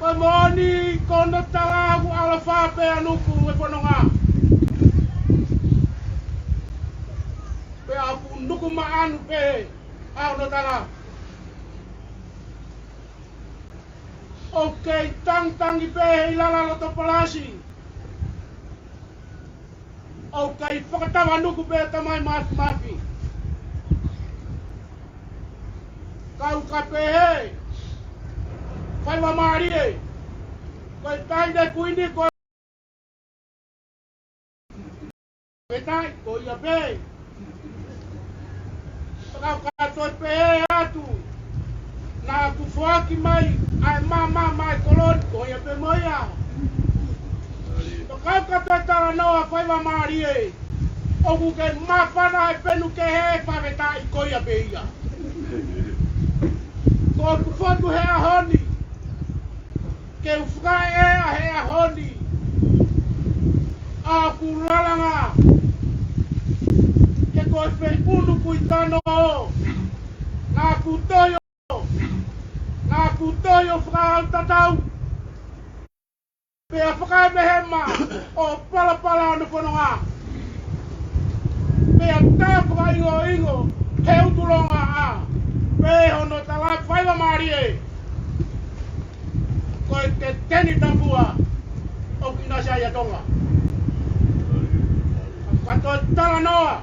Pemoni kono talagu ala fape anuku e pononga. Pe aku nuku maanu pe au no tala. Okay, tang pe ilala lo topolasi. Okay, pakatawa nuku pe tamai mafi. Kau kape he. Fai wa mari e. Koi tai de kuini ko. Petai ko ia pe. Kau katoi pe atu. Na kufuaki mai ai mama mai kolon ko ia pe moia. Kau katoi tala noa fai wa mari e. Oku ke mapana e penu ke he pavetai ko ia pe ia. Ko kufuaki he a honi. Ke ufkai e a he a honi. A kulalanga. Ke koe pe unu kuitano. Nā kutoyo whakau tatau. Pea whakai mehema o pala anu whanonga. Pea tā whakaingo he utulonga a. Pea hono talai whaiwa maari e. Koe te teni tapua o kina siai atonga. Kato tala noa.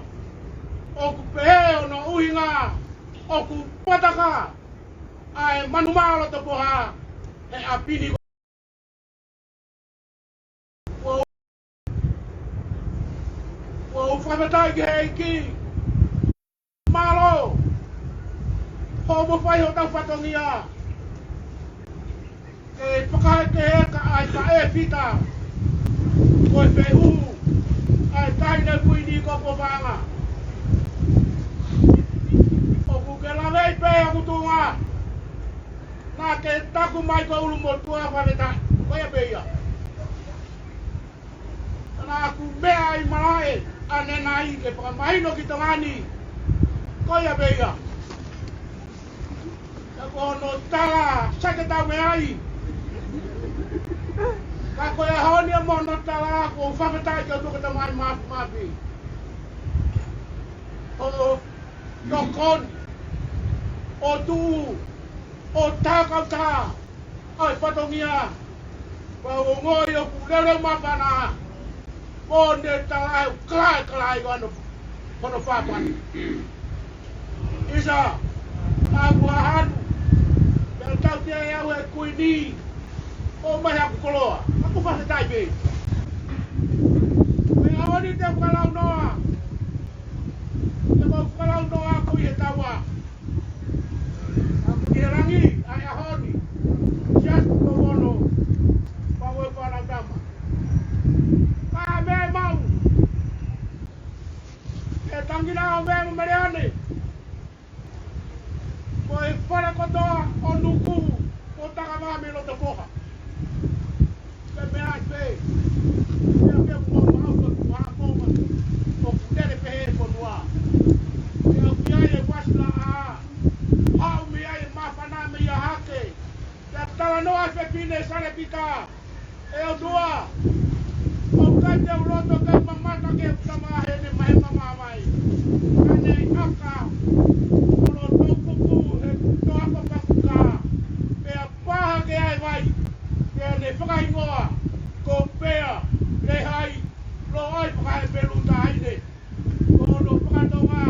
Oku pehe ono uhinga. Oku pataka. Ai manumalo to poha. He apini. Wo whakatai ki hei ki. Malo. Homo whai ho tau whatongia. Ke whakai ke he ka ai ka e whita. Koe pe uhu. Ai taine kuini ko povanga. Oku ke lavei pe aku tunga. Nā ke taku mai ko ulu mo tua wharetai. Koe pe ia. Nā aku mea i marae. Ane nai ke whakamahino ki tangani. Koe pe ia. Ka kono tala. Sake tau me ai. Ka koe honi a mono tala. Ko whakatai ke utuka tamai mafi. O tokon. O tu. O tākau tā. Ai whatongia. Pau o ngoi o kurere mawhana. Pone talai klai kono. Kono whapani. Isa. Aku ahanu. Pau tau te au e kuini. O mai aku koloa. Aku whaketai pe. Me aoni te whalau noa. Te whalau noa kui he tawa. Rangi ai ahoni just ko wono pawe para dama ka me mau e tangina o me mariane foi para koto o nuku o takama me lo topoha ke me ai pe ke mo mau ko wa mo o kudere pe ko noa e o kiai wasla a hau mi ai mawhana mi a hake. Te tala noa se pine sare pika. E o dua. O kai te uroto ke mamata ke utama hene mahema mamai. Kane aka. Ono tokuku he toako pakuka. Pea paha ke ai vai. Pea ne whakahingoa. Ko pea. Le hai. Lo ai whakahe peluta haine. Ko ono whakatonga.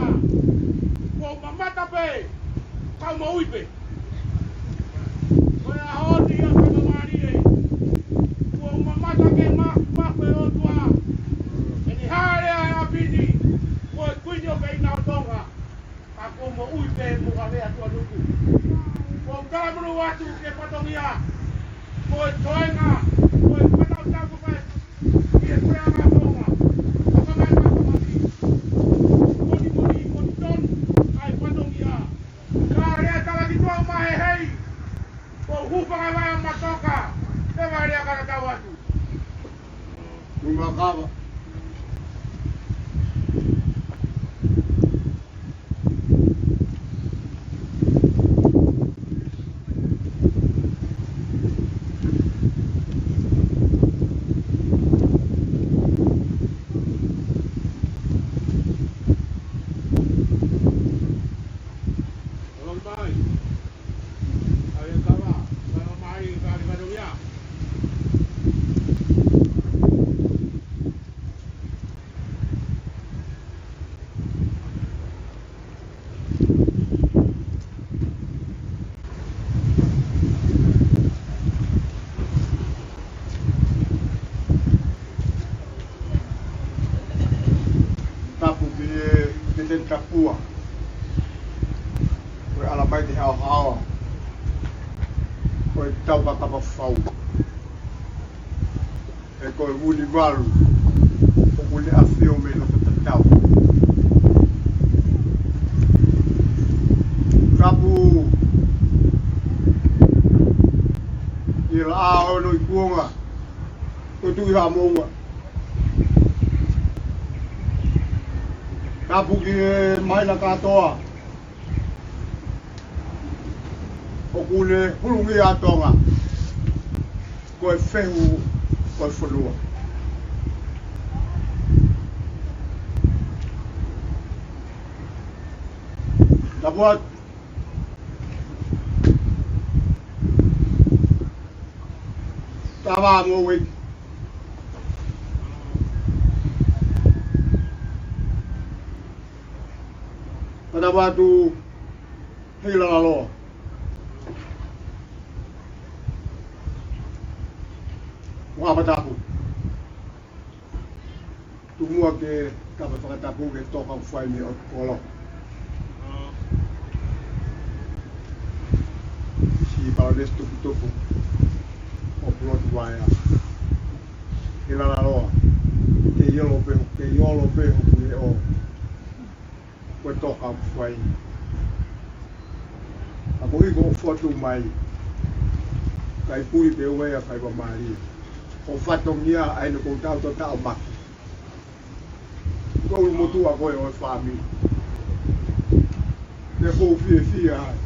Ko mamata pe. Kau mo uipe. Koe a hoti a whakamari e. Kua mamata ke mawhe o tua. E ni haere ai a pini. Koe kuini o keina o tonga. Ka kua mo uipe mo ka lea tua nuku. Kua ukaramuru watu ke patongia. Koe toenga. Koe patau tau kukai. Ie kure anga tonga. Kakamai makamaki. Moni ton. Ai patongia. Karea tala ki tua mahe hei. Ko hupanga vai a matoka. Te vai rea kana tau atu. Mumakawa. den tapua. Koe ala mai te hao hawa. Koe tau kakapa whau. E koe wuni walu. O wuni awhio me no tatau. Kapu. I la ao no i kuonga. Koe tui ha mounga. Kapu ki e maina katoa. O kune hulungi atonga. Koe whehu, koe whanua. Tapuat. Tawa mo wei. Tawa tu hila alo. Wapa tapu. Tu mua ke kapa whakatapu ke toka whai me o kolo. Si pao des tupu tupu. O plot waya. Hila alo. Ke yolo pehu ke o. Koe toka whai. Ako hiko o whatu mai. Kai pui pe uea kai wa maari. O whatongia ai no kou tau to tau maki. Kou motua koe o e whami. Ne kou fie ai.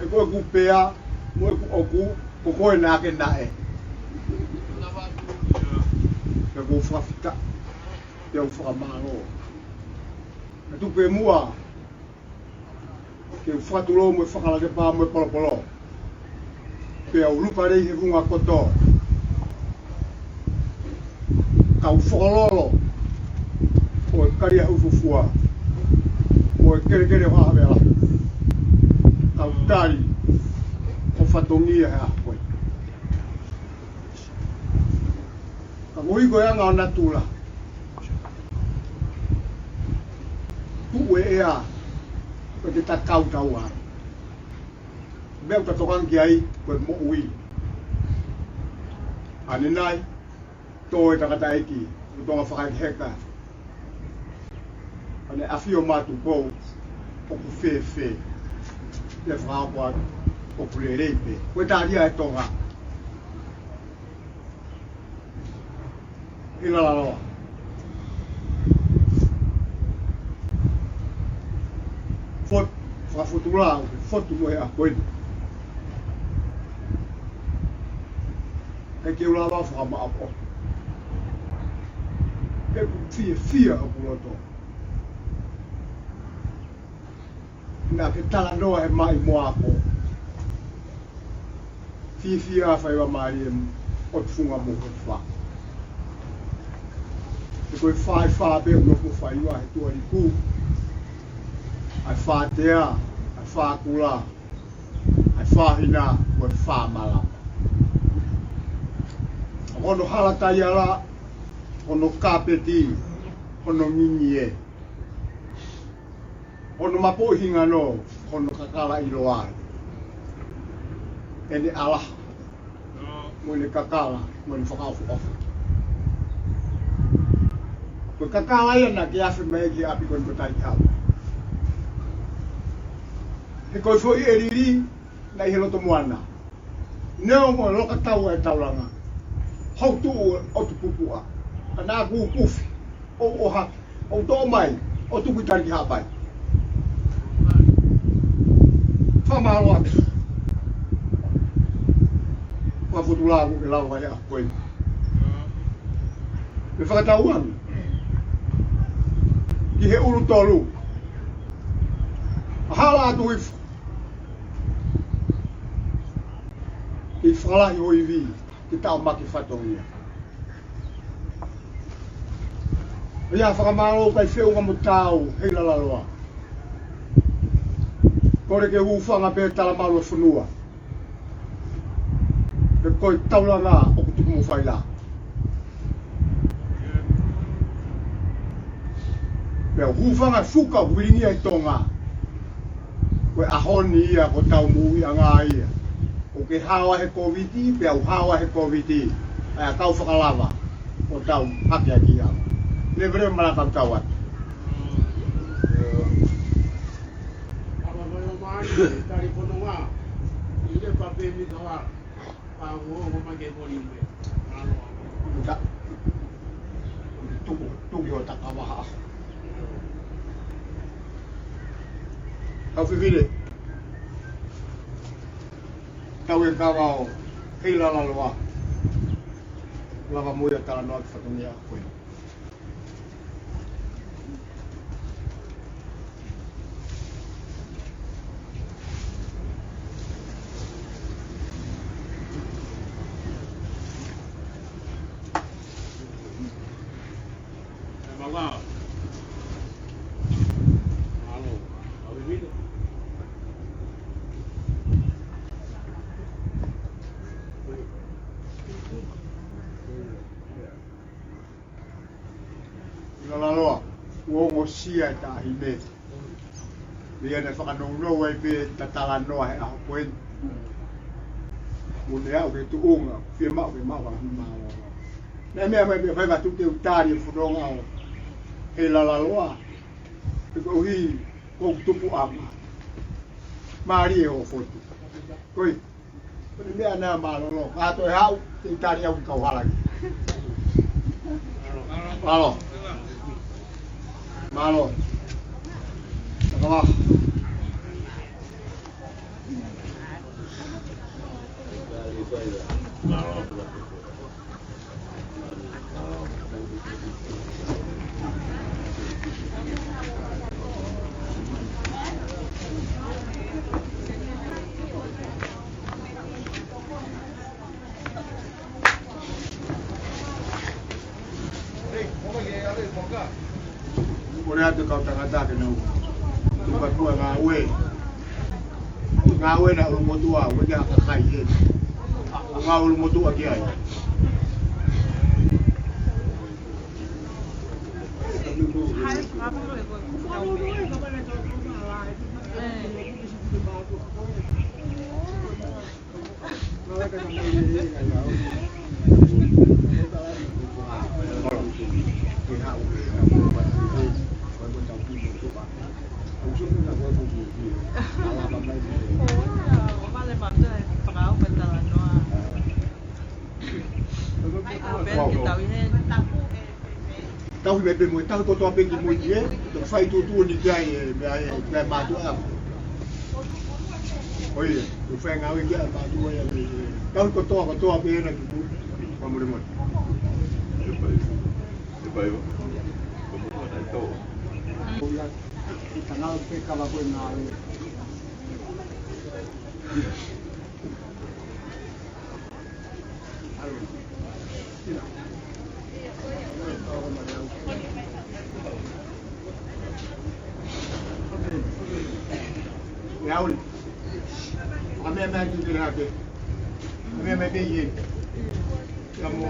E koe ku pea, moe ku oku, ko koe nake nae. Ne kou whawhita, te au whakamaro. E tu pe mua, ke whatulo moe whakalake pā moe polopolo. Pea ulupa rei he hunga koto. Kau whakololo. O e karia ufufua. O e kere hoa hawela. Kau tari. O whatongia he ahkoe. Ka moiko e anga o natula. Tu e ea. Ko te takau tau ara. Meu ka tokangi ai, koe mo ui. Ane nai, tō e takata eki, o tonga whakaiki heka. Ane awhio mātu kou, o ku whewhe. Te whakapua, o ku le reipe. Koe tāria e tonga. Hila laloa. Fot, whakafutula, fotu moe a koinu. E ke ula wa whakama apo. E ku fia a puloto. Nā ke tala noa he mai moa apo. Fia a whaiwa maari e o tufunga mo ko wha. E koe whai beo no ko whaiwa he tua ni ku. Ai whātea, ai whākula, ai whāhina, koe whāmalama. Hono halatai ala, hono kapeti, hono nginie. Hono mapo hinga no, hono kakala iloai. Ene ala, mwene kakala, mwene whakaufu ofu. Koe kakala ia na ke afi mai ki api koe mbatai hapa. He koe fwoi e riri, na i heloto moana. Neo mo loka tau e taulanga. Hau tu o tu pupua. Ana ku pufi. O ha. O to mai. O tu kitari hapai. Fama loa. Wa futula ku ke lawa ya koe. Me whakatauan. Ki he uru tolu. Hala atu if. I whalahi o iwi. Ki tau maki whatongia. Ia whakamaro kai whiunga mo tau hei lalaloa. Kore ke uwhanga pe talamaro e whanua. Ke koe taulanga o kutuku mo whaila. Pea hufanga fuka wiringi ai tonga. Koe ahoni ia ko tau mui anga ia. O ke hawa he COVID, pea hawa he COVID. Ai kau whakalava o tau hake aki ia. Ne vere malaka tawat. Apa mai mai tari pononga. Ile pape mi kawa. Pa ngo mage bolimbe. Tak. Tu yo tak kawaha. Kau fikir kau yang kau hila lalua lava muda tala not fatunia foi Mangga. Halo. Apa ini? lalua uongo sia ta ime dia na whakanongo wai pe tatala noa he aho poen munea o ke tuunga fie mau ke mau na mea mai me whaiva tuke utari whudonga o he lalaloa pe ko hi kou tupu ama maari e o fotu koi kone mea nea malolo kato e hau te utari au kau halagi Malo. Malo. Nakawah. Boleh ada kau tak ada kena tuan tua ngawe nak rumah tua wajah kakai je ngawe rumah tua dia Tahu bebe mo tahu ko to apengi mo ye to fai tu ni gai gai ma tu am oi tu fai ngawe gai ma tu ya tahu ko to ape na tu ko mo mo Depai como na to kita na pe kala ko na Raul, kami may dito natin. Kami may biyin. Kamu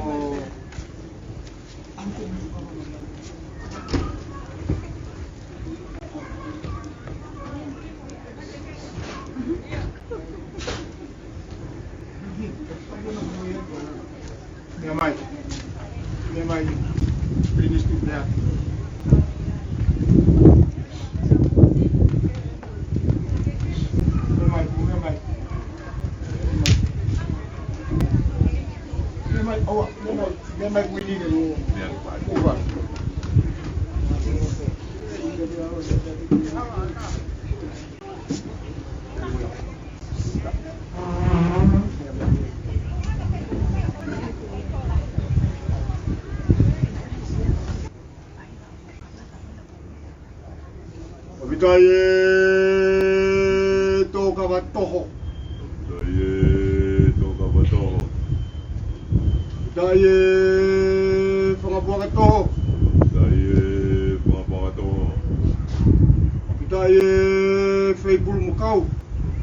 Mai Prinis tu dia. Memang winning dulu. Ubah. Obitai to kawatoho. Daya pengabuang itu. Daya Facebook mukau.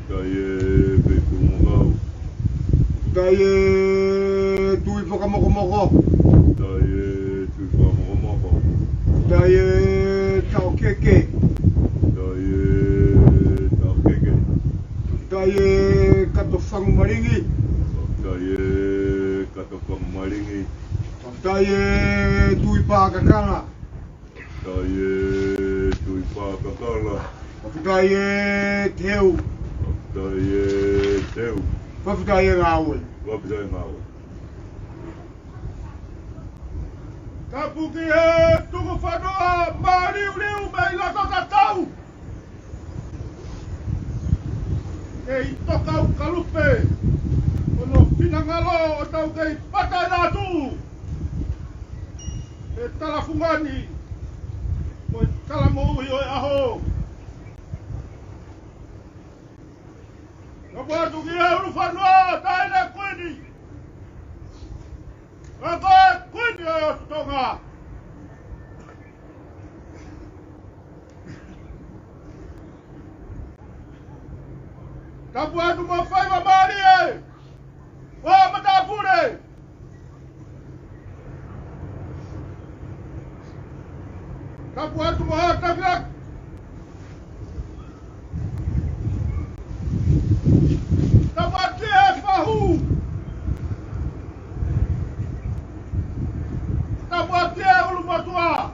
Daya tui pakamoko. Daya kau e kato whangu maringi. Whakatai e kato whangmaringi. Whakatai e tui pākakala. Whakatai e tui pākakala. Whakatai e teu. Whakatai e teu. Whakatai e ngāwe. Whakatai e ngāwe. Ka puki e tuku whanua mariu mai lako tatau. E i tokau kalupe. Ono pinangalo o tau kei patai nātu. E talafungani. Mo i talamoui o e aho. Ka puatu ki e uru whanua taile kuini. Ka koe kuini o tonga. Ka puatu mo whaiwa maari e. Wa matapure. Ka puatu mo hatakirak. Ka puatu e whahu. Ka puatu e ulu matua.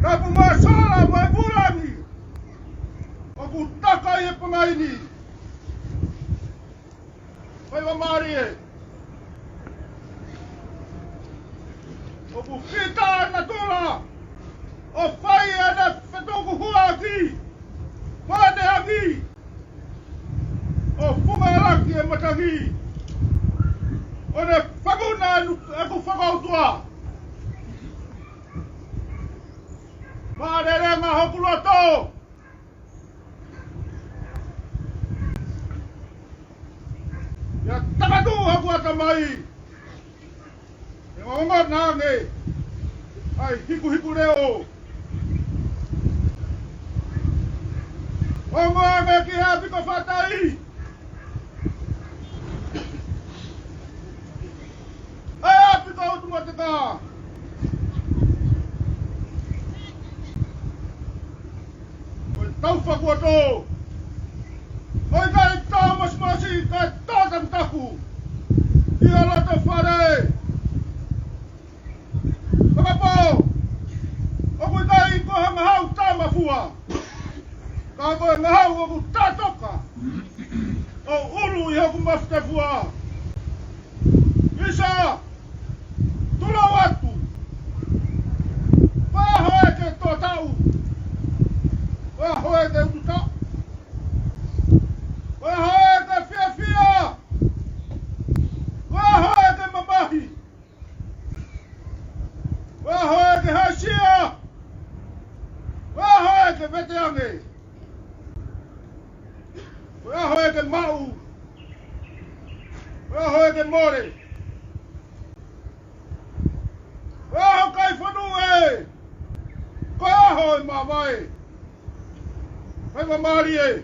Ka pu mo sala mo e burangi. O ku taka i e pangaini. Whaiwa maari e. O ku whita na tula. O whai e na whetoko hua aki. Whane aki. O whungaraki e matangi. O ne whakuna e ku whakautua. Maare renga hoku loto. Ya takatu haku atamai. E onga nange. Ai hiku reo. Onga me ki hapi ko fatai. Ai hapi ko utumateka. Oi tau fakuato. Oi kai tamas masi kai totam taku. Ia lata whare. Whakapo. Oku kai ko hanga hau tama fua. Ka koe ngahau oku tātoka. O uru i hoku mafte fua. Isa. Tula watu. Waho eke tō tau. Waho eke utu tau. Waho eke fia. Waho eke mamahi. Waho eke hasia. Waho eke veteange. Waho eke mau. Waho eke more. Waho kai whanue. Kai aho i mawai. Whaiwa maari e.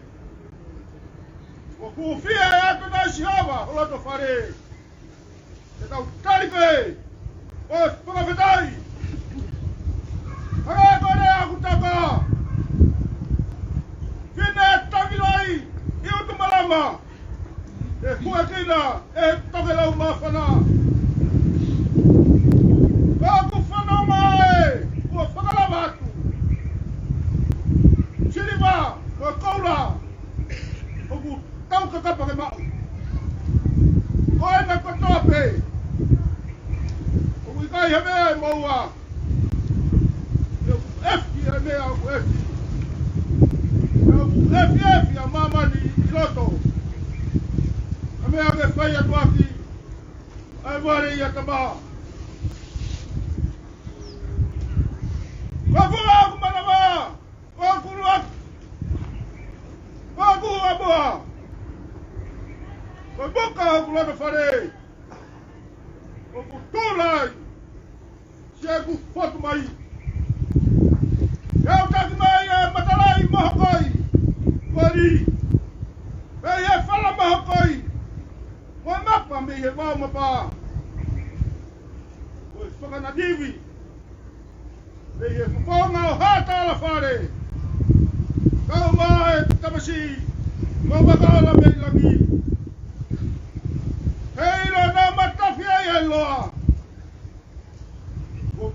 O kuwhia e atu nai sihawa, holato whare. E tau taripe. O whakawhetai. Hara kore aku taka. Whine tangilai. I utu malama. E kua kina. E tokelau mawhana. Aku whanau mai. Kua whakalama atu. Siriwa. Kua koura. Oku tau kakapa ke mau. Koe na kotope. Oku ikai hemea e maua. Efi e mea oku efi. Oku efi a mamani i loto. A mea ke whai atu aki. Ai ware i atamaha. Wapura aku manama. Wakuru aku. Waku abua. Wabuka aku lana whare. Waku tūlai. Siaku whatu mai. Iau taki mai e matalai mahakoi. Wari. Pei e whala mahakoi. Wa mapa me he wau mapa. Oi whakanadiwi. Pei e whaponga o hata ala whare. Kau mai tamasi. Kau bakal ambil lagi. Hei lo nama tafia ya lo.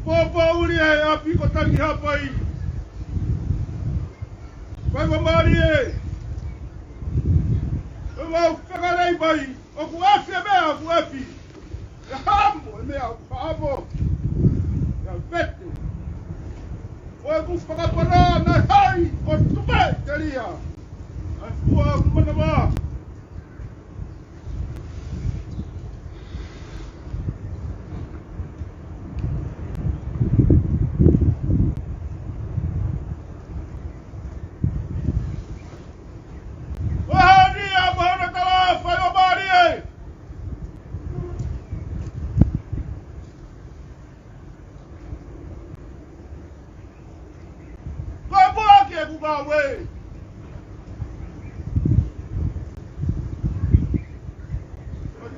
Popo uli hai api ko tangi hapai. Pai mamari e. Mau whakarei bai. Oku afi e mea oku afi. E hamo e mea oku hamo. Ia vete. Oe ku whakapara na hai o tupe te ria. Ai fua oku mana wā. Away.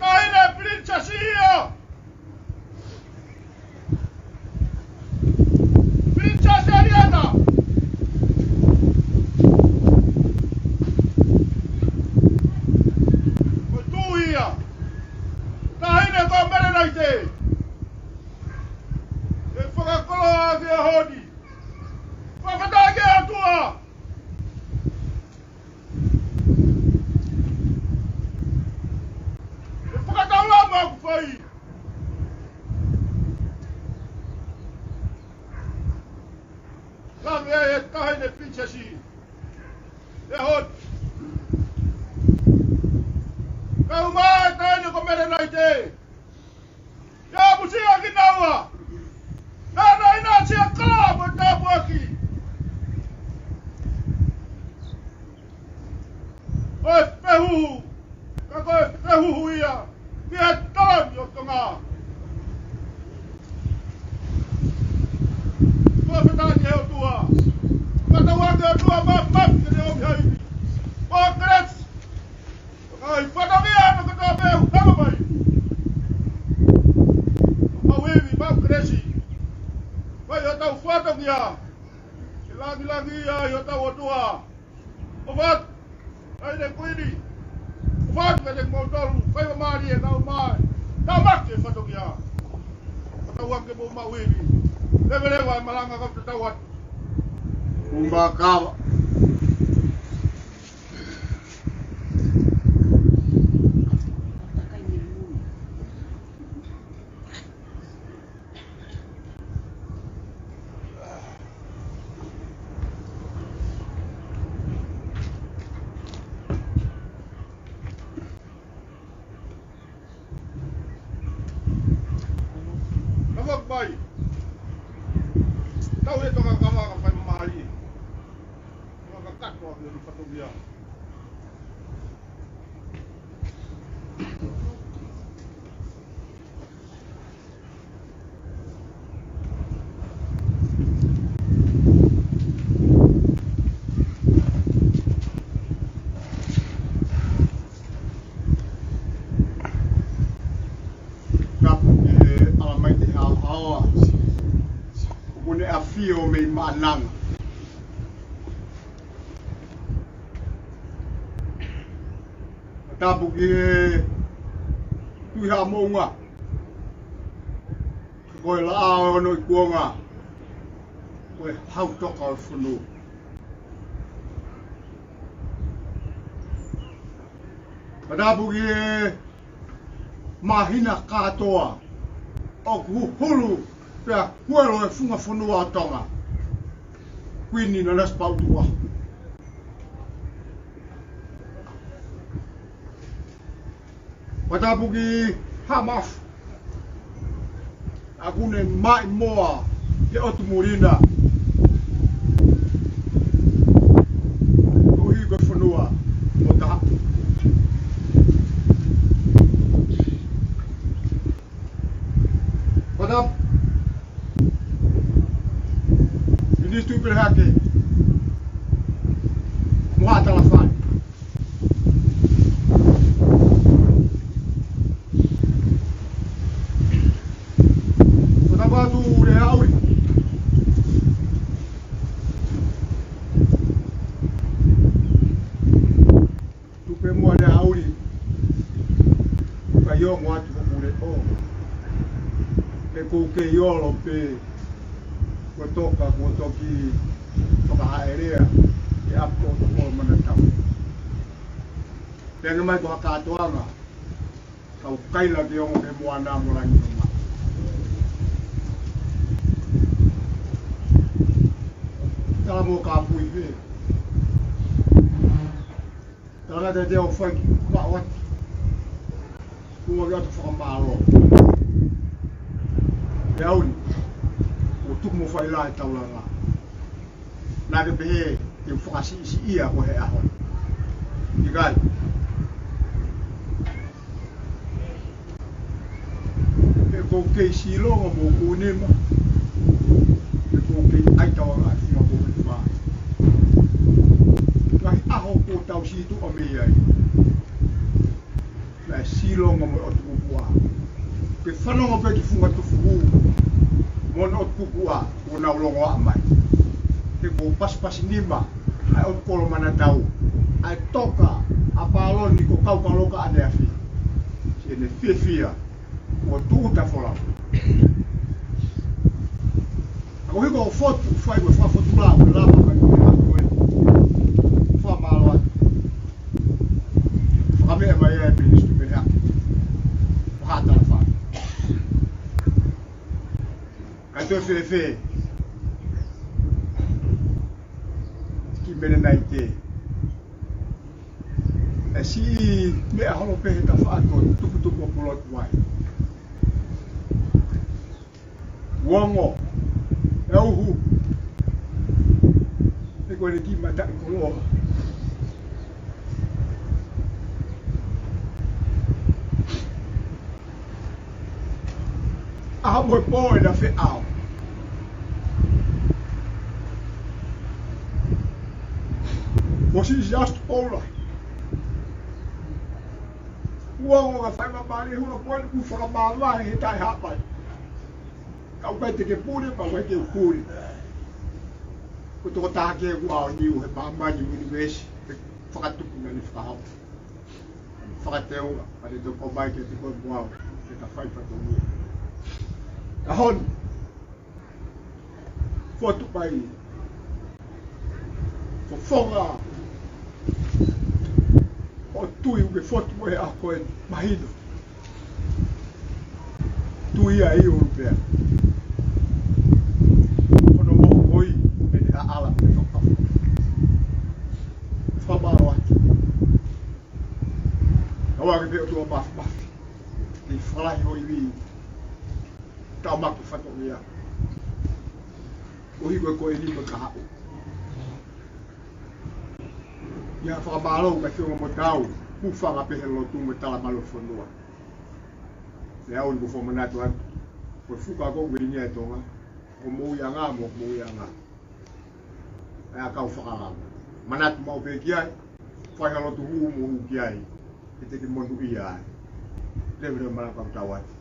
Caine princessia! Princesa Ariana! O tu ia! Caine ko mere nai te! E whakakoloa ki a honi! Whakatake atua! Sabe e caine princesi. E hot. Kau mai caine ko mere nai te. Ya musia ki naua. Na ina sia kala mo tapu aki. Oi pehu. Kako pehu ia. Kia talan yo tonga. Tua petani heo tua. Kata wake o tua map kene o mihai. O kres. Ai whakamia no kata mehu kama mai. Mawiwi mau kresi. Vai o tau whatamia. E langi ia i o tau o tua. O wat. Ai ne kuini. O wat kene kmotoru. Vai o maari e nau mai. Tau make whatokia. Kata wake mo mawiwi. Lewa e malanga kau te tauat. Umbakawa. Nawag bay. Tau e toka kama ka pai mamari. Toka kakwa ki o patobia. Fio me manang. Tapu ki tuiha monga. Koe la ao no i kuonga. Koe hau toka o funu. Tapu ki mahina katoa. O kuhulu. Pea kuero e funga funua tonga. Quindi non è spautua. Patapuki Hamas. Aku ne mai moa ke otu murina. Ui go funua. Ota. Patap. Ini tu berhati. Muat telefon. Kenapa tu dia awal? olo pe ko toka ko toki whakahaerea e apo o toko manatau. Pēnga mai ko hakatoanga kau kaila ki ongo ke moana morangi o maa. Tala mo ka pui pe. Tala te te o whai ki whaawati. Kua ki atu whakamaro. Te auri, o tuku mo whai lai taulanga. Nā ke pehe te whakasi isi ia ko he ahon. I gai. E kou kei silonga mo kūnema. E kou kei aitawanga ki ngā kou i whaa. Ngahi aho ko tau situ o mei ai. Nā silonga mo o tuku kua. Ke whanonga pe ki whunga tufu mon o tuku kua o naulongo a mai. Te ko pas nima ai o kolo mana tau ai toka a paloni ko kau kaloka ane afi si ene fia o tuta fola ako hiko o fotu fai ko fotu la o la pa ko ko fa malo fa me mai e ministro pe ha ha ta fa ka to fe mene nai te. E si me a holo pehe ta whaato tupu o polot wai. Wongo, e uhu. E koe ne ki mata i koloha. Aha moe poe na whi au. Was is just Ola. Uongo ka whai mapari huna poe ku whakamāwai he tai hapai. Kau kai te ke pūre, pa wai ke upūre. Ko toko tāke ku ao niu he pāmani muni wesi, he whakatupu ngani whakahau. Whakateunga, pa te toko mai ke te koe muau, ke ta whai patongia. Ahon, fotu pai, ko whonga, o tui uke fotu moe a koe mahino. Tui a i urupea. Ono moho koi e te aala me whakafu. Whamaro atu. Awa ke peo tua mafu mafu. Te whalahi hoi vi. Tau maku whato mea. Ohi koe koe lima ka hau. Ia whakamaro ka whiunga mo tau, kuwhanga pehe lotu me tala malo whanua. Le au ni ko whamanatu atu, koe whuka ko wiringia e tonga, ko mou ia ngā mo mou ia ngā. Ea kau whakaranga. Manatu mau pe ki ai, whaiha lotu huu mo huu ki ai, e te ki monu ia ai. Lewere manaka tau atu.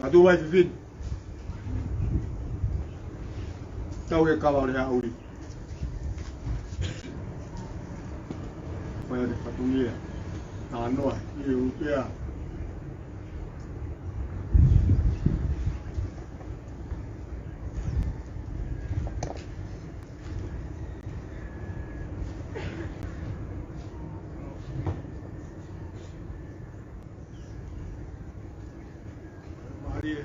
Tatu wai whiwhin. Tau e kawa rea uri. Whai ate whatungia. Tā noa, i Europea. Maria.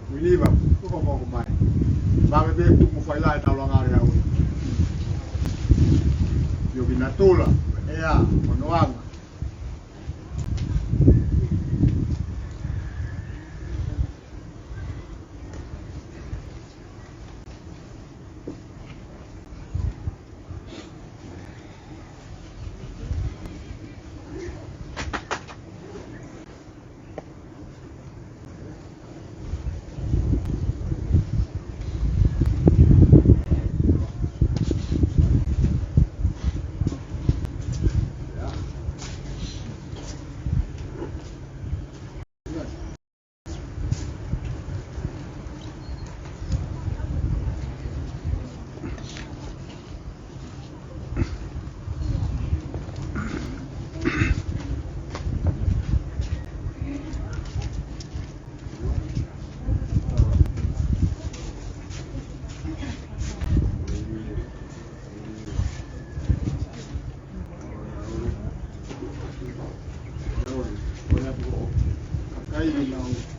Miliva, koko koko mai. Bang be tu mo fai lai tau langare au. Yo binatula, ea, monoanga.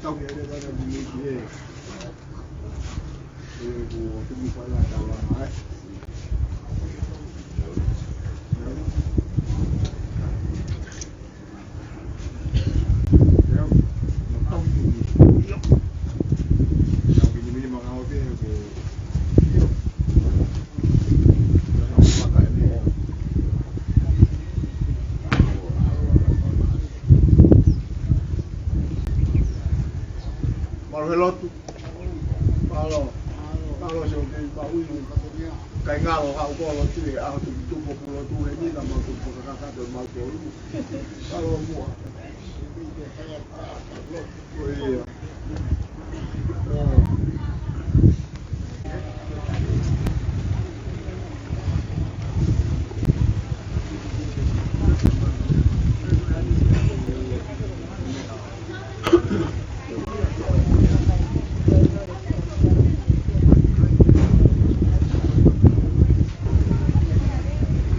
kau ni ada mana bunyi dia. Tu bukan lah kawan Kai ngalo hau ko tu e a tu populo tu e ni na ma tu ko ka ka do mal ko lu. Kalau mua.